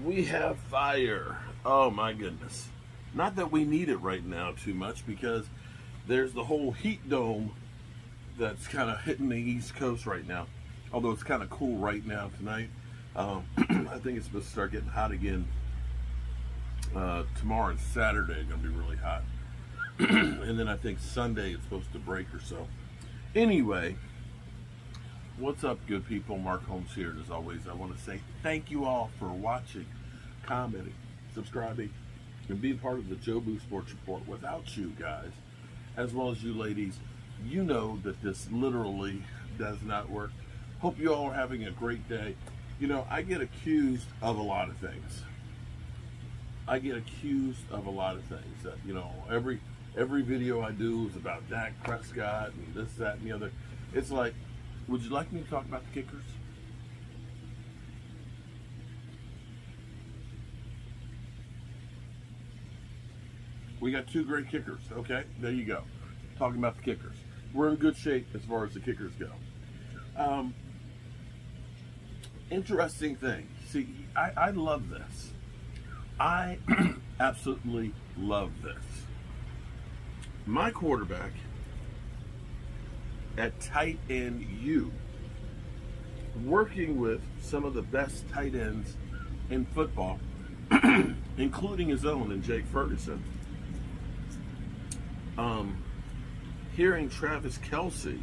We have fire. Oh my goodness. Not that we need it right now too much, because there's the whole heat dome that's kind of hitting the East Coast right now. Although it's kind of cool right now tonight. I think it's supposed to start getting hot again tomorrow and Saturday. Going to be really hot. And then I think Sunday it's supposed to break or so. Anyway, what's up, good people? Mark Holmes here. As always, I want to say thank you all for watching, commenting, subscribing, and being part of the Joe Boo Sports Report. Without you guys, as well as you ladies, you know that this literally does not work. Hope you all are having a great day. You know, I get accused of a lot of things. I get accused of a lot of things. That, you know, every video I do is about Dak Prescott and this, that, and the other. It's like, would you like me to talk about the kickers? We got two great kickers. Okay, there you go. Talking about the kickers. We're in good shape as far as the kickers go. Interesting thing. See, I love this. I absolutely love this. My quarterback at tight end U, working with some of the best tight ends in football, including his own and Jake Ferguson. Hearing Travis Kelce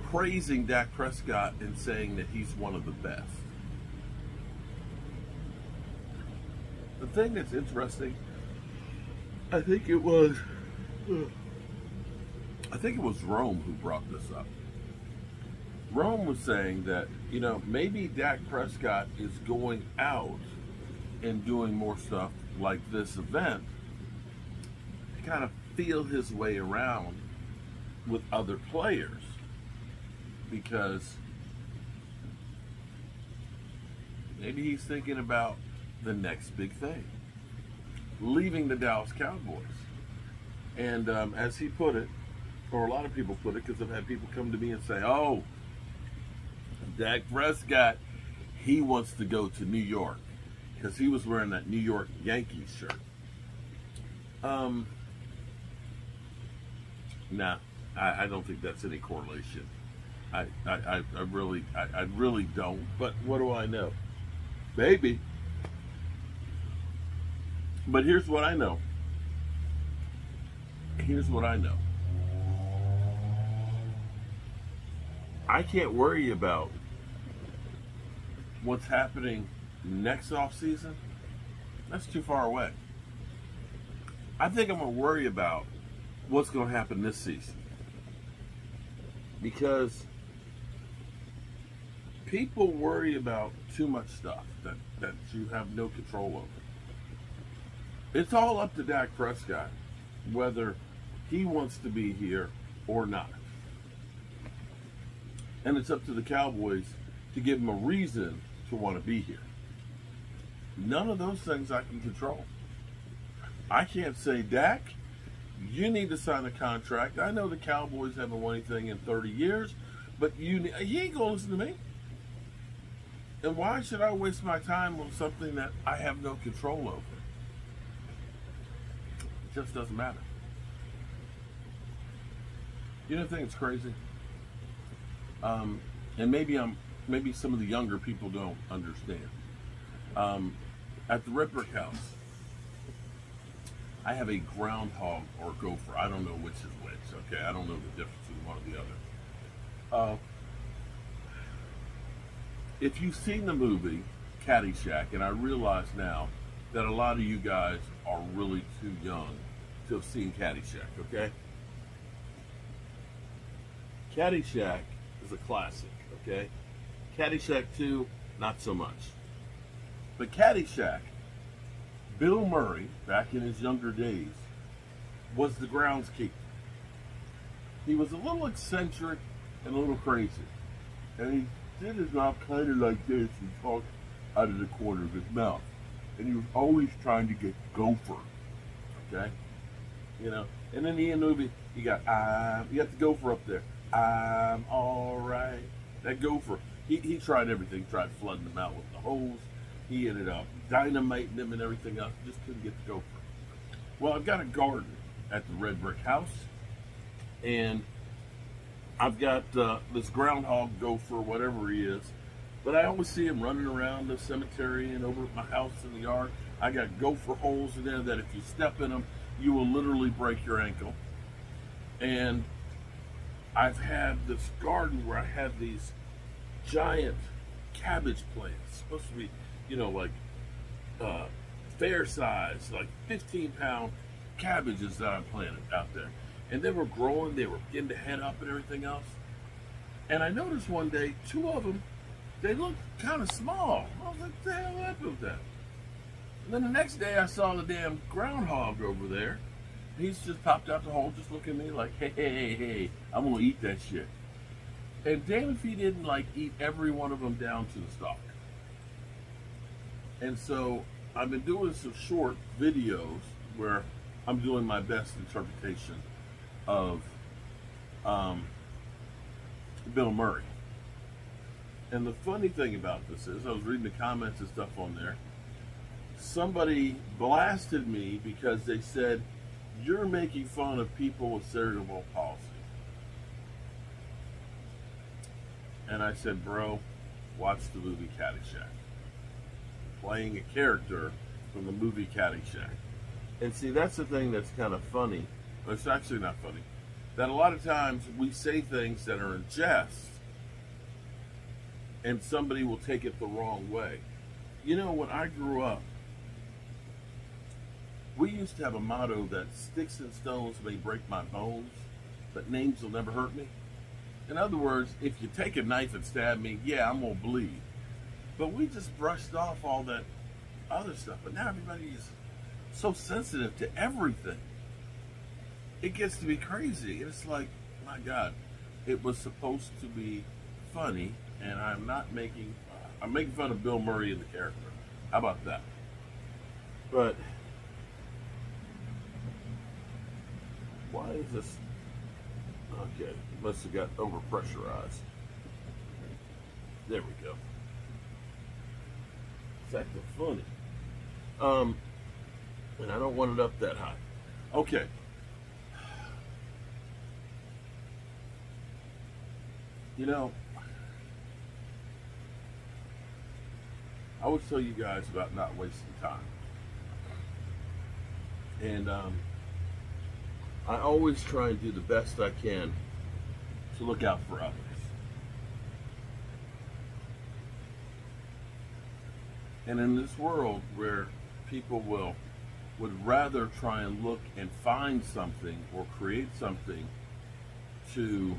praising Dak Prescott and saying that he's one of the best. The thing that's interesting, I think it was Rome who brought this up. Rome was saying that, you know, maybe Dak Prescott is going out and doing more stuff like this event to kind of feel his way around with other players, because maybe he's thinking about the next big thing, leaving the Dallas Cowboys. And as he put it, or a lot of people put it, because I've had people come to me and say, oh, Dak Prescott, he wants to go to New York, because he was wearing that New York Yankees shirt. Nah, I don't think that's any correlation. I really don't. But what do I know? Maybe. But here's what I know. Here's what I know. I can't worry about what's happening next off season. That's too far away. I think I'm going to worry about what's going to happen this season, because people worry about too much stuff that you have no control over. It's all up to Dak Prescott whether he wants to be here or not. And it's up to the Cowboys to give him a reason to want to be here. None of those things I can control. I can't say, Dak, you need to sign a contract. I know the Cowboys haven't won anything in 30 years, but you ain't going to listen to me. And why should I waste my time on something that I have no control over? It just doesn't matter. You know the thing that's crazy? And maybe some of the younger people don't understand. At the Ripper House, I have a groundhog or gopher. I don't know which is which, okay? I don't know the difference between one or the other. If you've seen the movie Caddyshack, and I realize now that a lot of you guys are really too young to have seen Caddyshack, okay? Caddyshack is a classic, okay? Caddyshack 2, not so much. But Caddyshack, Bill Murray, back in his younger days, was the groundskeeper. He was a little eccentric and a little crazy. And he did his mouth kind of like this and talked out of the corner of his mouth. And he was always trying to get gopher, okay? You know, and in the end movie, you got the gopher up there. I'm all right. That gopher, he tried everything. Tried flooding them out with the hose. he ended up dynamiting them and everything else. Just couldn't get the gopher. Well, I've got a garden at the red brick house, and I've got this groundhog gopher, whatever he is, but I always see him running around the cemetery and over at my house in the yard. I got gopher holes in there that if you step in them, you will literally break your ankle. And I've had this garden where I have these giant cabbage plants, supposed to be, you know, like fair size, like 15-pound cabbages that I planted out there. And they were growing, they were beginning to head up and everything else. And I noticed one day, 2 of them, they looked kind of small. I was like, what the hell happened with that? And then the next day I saw the damn groundhog over there. He's just popped out the hole, just looking at me like, hey, I'm gonna eat that shit. And damn if he didn't like eat every one of them down to the stalk. And so I've been doing some short videos where I'm doing my best interpretation of Bill Murray. And the funny thing about this is, I was reading the comments and stuff on there. Somebody blasted me because they said, you're making fun of people with cerebral palsy. And I said, bro, watch the movie Caddyshack. Playing a character from the movie Caddyshack. And see, that's the thing that's kind of funny. Well, it's actually not funny. That a lot of times we say things that are in jest, and somebody will take it the wrong way. You know, when I grew up, we used to have a motto that sticks and stones may break my bones, but names will never hurt me. In other words, if you take a knife and stab me, yeah, I'm gonna bleed. But we just brushed off all that other stuff. But now everybody is so sensitive to everything. It gets to be crazy. It's like, my God, it was supposed to be funny, and I'm making fun of Bill Murray and the character. How about that? But why is this? Okay, must have got overpressurized. There we go. It's acting funny. And I don't want it up that high. Okay. You know, I would tell you guys about not wasting time. And I always try and do the best I can to look out for others. And in this world where people would rather try and look and find something or create something to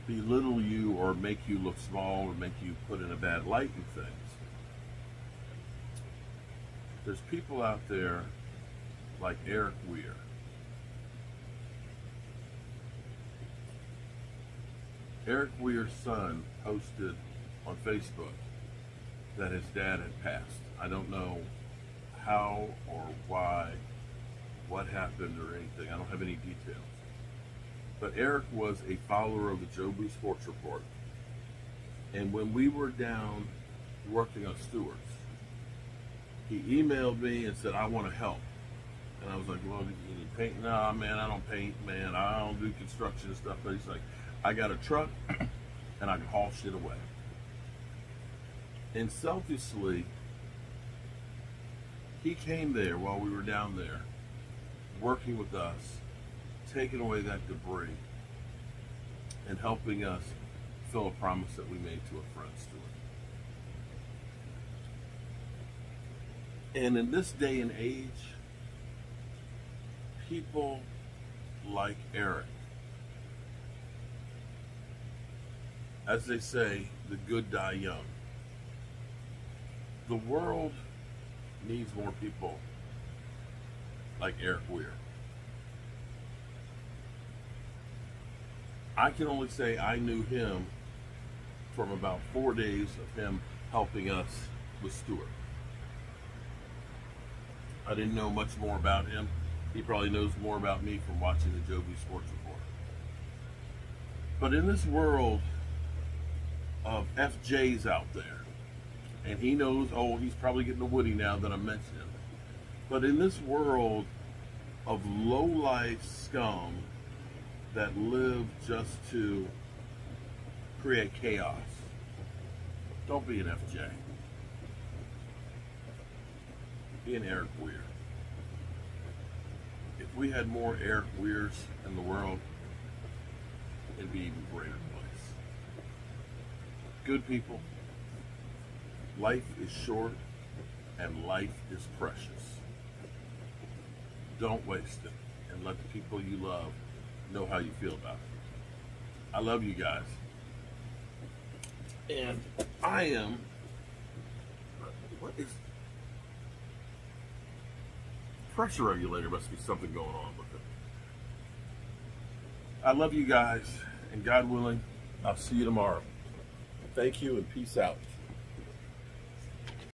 belittle you or make you look small or make you put in a bad light in things, there's people out there like Eric Weir. Eric Weir's son posted on Facebook that his dad had passed. I don't know how or why, what happened or anything. I don't have any details. But Eric was a follower of the Joe Boo Sports Report. And when we were down working on Stewart's, he emailed me and said, I want to help. And I was like, well, you need paint? No, man, I don't paint, man. I don't do construction and stuff. But he's like, I got a truck and I can haul shit away. And selfishly, he came there while we were down there, working with us, taking away that debris, and helping us fulfill a promise that we made to a friend, Stuart. And in this day and age, people like Eric, as they say, the good die young. The world needs more people like Eric Weir. I can only say I knew him from about 4 days of him helping us with Stuart. I didn't know much more about him. He probably knows more about me from watching the Joe Boo Sports Report. But in this world of FJs out there, And he knows, oh, he's probably getting a Woody now that I'm mentioning him. But in this world of low-life scum that live just to create chaos, don't be an FJ. Be an Eric Weir. If we had more Eric Weirs in the world, it'd be an even greater place. Good people, life is short and life is precious. Don't waste it, and let the people you love know how you feel about it. I love you guys. And I am, what is, pressure regulator must be something going on with it. I love you guys, and God willing, I'll see you tomorrow. Thank you, and peace out.